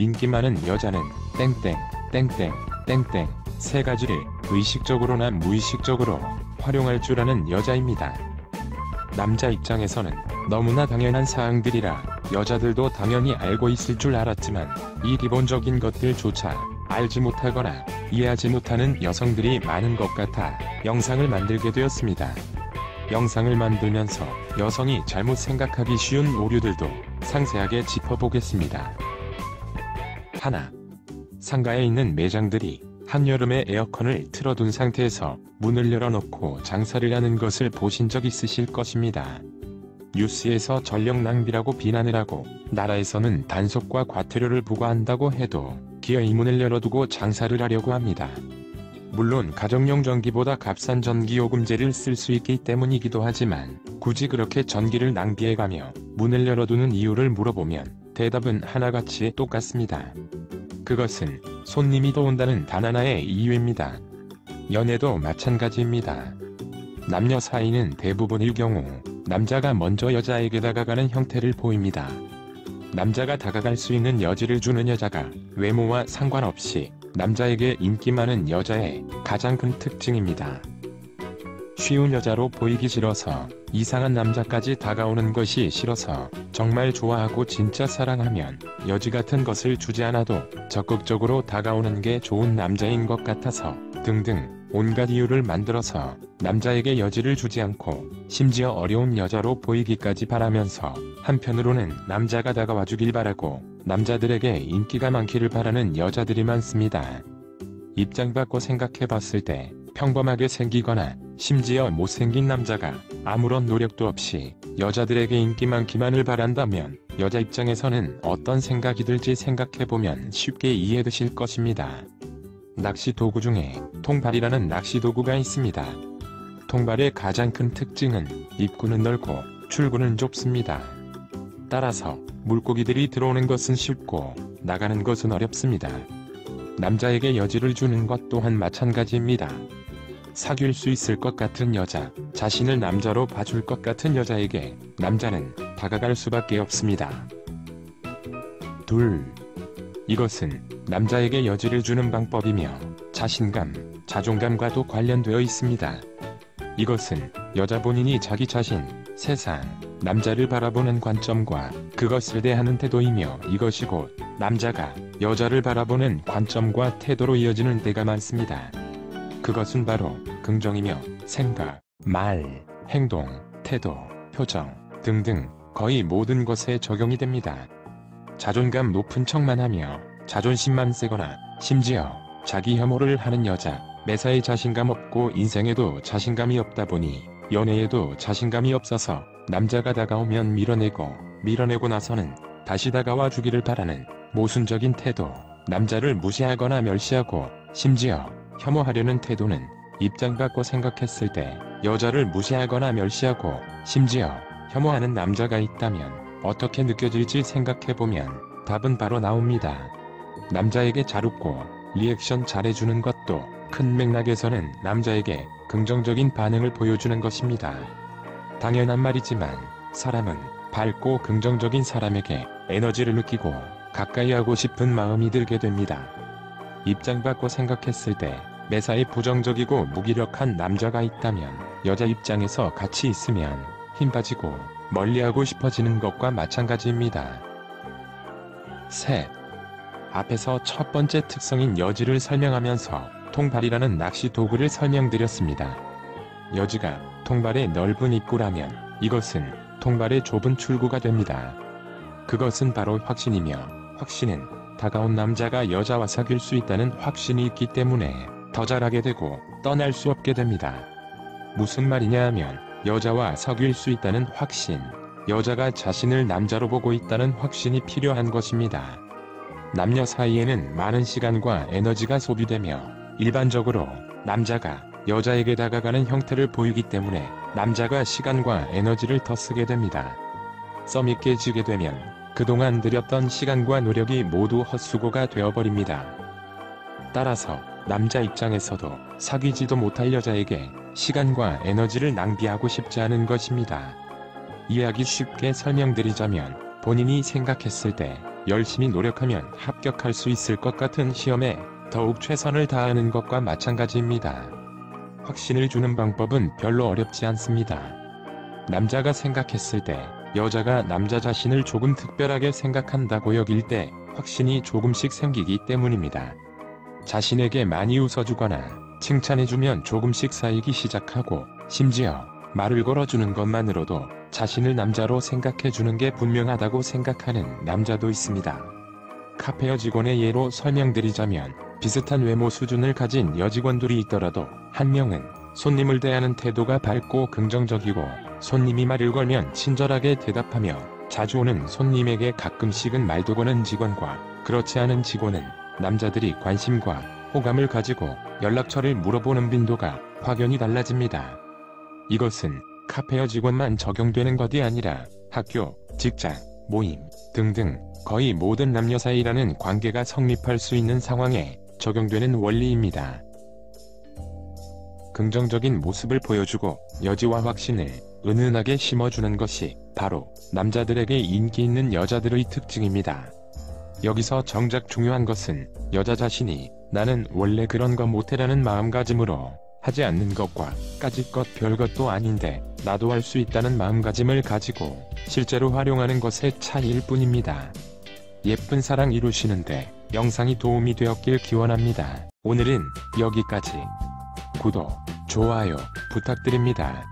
인기 많은 여자는 땡땡 땡땡 땡땡 세 가지를 의식적으로나 무의식적으로 활용할 줄 아는 여자입니다. 남자 입장에서는 너무나 당연한 사항들이라 여자들도 당연히 알고 있을 줄 알았지만 이 기본적인 것들조차 알지 못하거나 이해하지 못하는 여성들이 많은 것 같아 영상을 만들게 되었습니다. 영상을 만들면서 여성이 잘못 생각하기 쉬운 오류들도 상세하게 짚어보겠습니다. 하나. 상가에 있는 매장들이 한여름에 에어컨을 틀어둔 상태에서 문을 열어놓고 장사를 하는 것을 보신 적 있으실 것입니다. 뉴스에서 전력 낭비라고 비난을 하고 나라에서는 단속과 과태료를 부과한다고 해도 기어 이 문을 열어두고 장사를 하려고 합니다. 물론 가정용 전기보다 값싼 전기요금제를 쓸 수 있기 때문이기도 하지만 굳이 그렇게 전기를 낭비해가며 문을 열어두는 이유를 물어보면 대답은 하나같이 똑같습니다. 그것은 손님이 더 온다는 단 하나의 이유입니다. 연애도 마찬가지입니다. 남녀 사이는 대부분의 경우 남자가 먼저 여자에게 다가가는 형태를 보입니다. 남자가 다가갈 수 있는 여지를 주는 여자가 외모와 상관없이 남자에게 인기 많은 여자의 가장 큰 특징입니다. 쉬운 여자로 보이기 싫어서 이상한 남자까지 다가오는 것이 싫어서 정말 좋아하고 진짜 사랑하면 여지 같은 것을 주지 않아도 적극적으로 다가오는 게 좋은 남자인 것 같아서 등등 온갖 이유를 만들어서 남자에게 여지를 주지 않고 심지어 어려운 여자로 보이기까지 바라면서 한편으로는 남자가 다가와 주길 바라고 남자들에게 인기가 많기를 바라는 여자들이 많습니다. 입장 바꿔 생각해봤을 때 평범하게 생기거나 심지어 못생긴 남자가 아무런 노력도 없이 여자들에게 인기 많기만을 바란다면 여자 입장에서는 어떤 생각이 들지 생각해보면 쉽게 이해되실 것입니다. 낚시 도구 중에 통발이라는 낚시 도구가 있습니다. 통발의 가장 큰 특징은 입구는 넓고 출구는 좁습니다. 따라서 물고기들이 들어오는 것은 쉽고 나가는 것은 어렵습니다. 남자에게 여지를 주는 것 또한 마찬가지입니다. 사귈 수 있을 것 같은 여자, 자신을 남자로 봐줄 것 같은 여자에게 남자는 다가갈 수밖에 없습니다. 둘. 이것은 남자에게 여지를 주는 방법이며 자신감, 자존감과도 관련되어 있습니다. 이것은 여자 본인이 자기 자신, 세상, 남자를 바라보는 관점과 그것을 대하는 태도이며 이것이 곧 남자가 여자를 바라보는 관점과 태도로 이어지는 때가 많습니다. 그것은 바로 긍정이며 생각, 말, 행동, 태도, 표정 등등 거의 모든 것에 적용이 됩니다. 자존감 높은 척만 하며 자존심만 세거나 심지어 자기 혐오를 하는 여자, 매사에 자신감 없고 인생에도 자신감이 없다 보니 연애에도 자신감이 없어서 남자가 다가오면 밀어내고 나서는 다시 다가와 주기를 바라는 모순적인 태도, 남자를 무시하거나 멸시하고 심지어 혐오하려는 태도는 입장 바꿔 생각했을 때 여자를 무시하거나 멸시하고 심지어 혐오하는 남자가 있다면 어떻게 느껴질지 생각해보면 답은 바로 나옵니다. 남자에게 잘 웃고 리액션 잘해주는 것도 큰 맥락에서는 남자에게 긍정적인 반응을 보여주는 것입니다. 당연한 말이지만 사람은 밝고 긍정적인 사람에게 에너지를 느끼고 가까이 하고 싶은 마음이 들게 됩니다. 입장 바꿔 생각했을 때 매사에 부정적이고 무기력한 남자가 있다면 여자 입장에서 같이 있으면 힘 빠지고 멀리하고 싶어지는 것과 마찬가지입니다. 셋. 앞에서 첫 번째 특성인 여지를 설명하면서 통발이라는 낚시 도구를 설명드렸습니다. 여지가 통발의 넓은 입구라면 이것은 통발의 좁은 출구가 됩니다. 그것은 바로 확신이며 확신은 다가온 남자가 여자와 사귈 수 있다는 확신이 있기 때문에 더 잘하게 되고 떠날 수 없게 됩니다. 무슨 말이냐 하면 여자와 사귈 수 있다는 확신, 여자가 자신을 남자로 보고 있다는 확신이 필요한 것입니다. 남녀 사이에는 많은 시간과 에너지가 소비되며 일반적으로 남자가 여자에게 다가가는 형태를 보이기 때문에 남자가 시간과 에너지를 더 쓰게 됩니다. 썸이 깨지게 되면 그동안 들였던 시간과 노력이 모두 헛수고가 되어버립니다. 따라서 남자 입장에서도 사귀지도 못할 여자에게 시간과 에너지를 낭비하고 싶지 않은 것입니다. 이해하기 쉽게 설명드리자면 본인이 생각했을 때 열심히 노력하면 합격할 수 있을 것 같은 시험에 더욱 최선을 다하는 것과 마찬가지입니다. 확신을 주는 방법은 별로 어렵지 않습니다. 남자가 생각했을 때 여자가 남자 자신을 조금 특별하게 생각한다고 여길 때 확신이 조금씩 생기기 때문입니다. 자신에게 많이 웃어주거나 칭찬해주면 조금씩 쌓이기 시작하고, 심지어 말을 걸어주는 것만으로도 자신을 남자로 생각해주는 게 분명하다고 생각하는 남자도 있습니다. 카페 여직원의 예로 설명드리자면, 비슷한 외모 수준을 가진 여직원들이 있더라도 한 명은 손님을 대하는 태도가 밝고 긍정적이고, 손님이 말을 걸면 친절하게 대답하며 자주 오는 손님에게 가끔씩은 말도 거는 직원과, 그렇지 않은 직원은 남자들이 관심과 호감을 가지고 연락처를 물어보는 빈도가 확연히 달라집니다. 이것은 카페 여직원만 적용되는 것이 아니라 학교, 직장, 모임 등등 거의 모든 남녀 사이라는 관계가 성립할 수 있는 상황에 적용되는 원리입니다. 긍정적인 모습을 보여주고 여지와 확신을 은은하게 심어주는 것이 바로 남자들에게 인기 있는 여자들의 특징입니다. 여기서 정작 중요한 것은 여자 자신이 나는 원래 그런 거 못해라는 마음가짐으로 하지 않는 것과 까짓것 별것도 아닌데 나도 할 수 있다는 마음가짐을 가지고 실제로 활용하는 것의 차이일 뿐입니다. 예쁜 사랑 이루시는데 영상이 도움이 되었길 기원합니다. 오늘은 여기까지. 구독, 좋아요 부탁드립니다.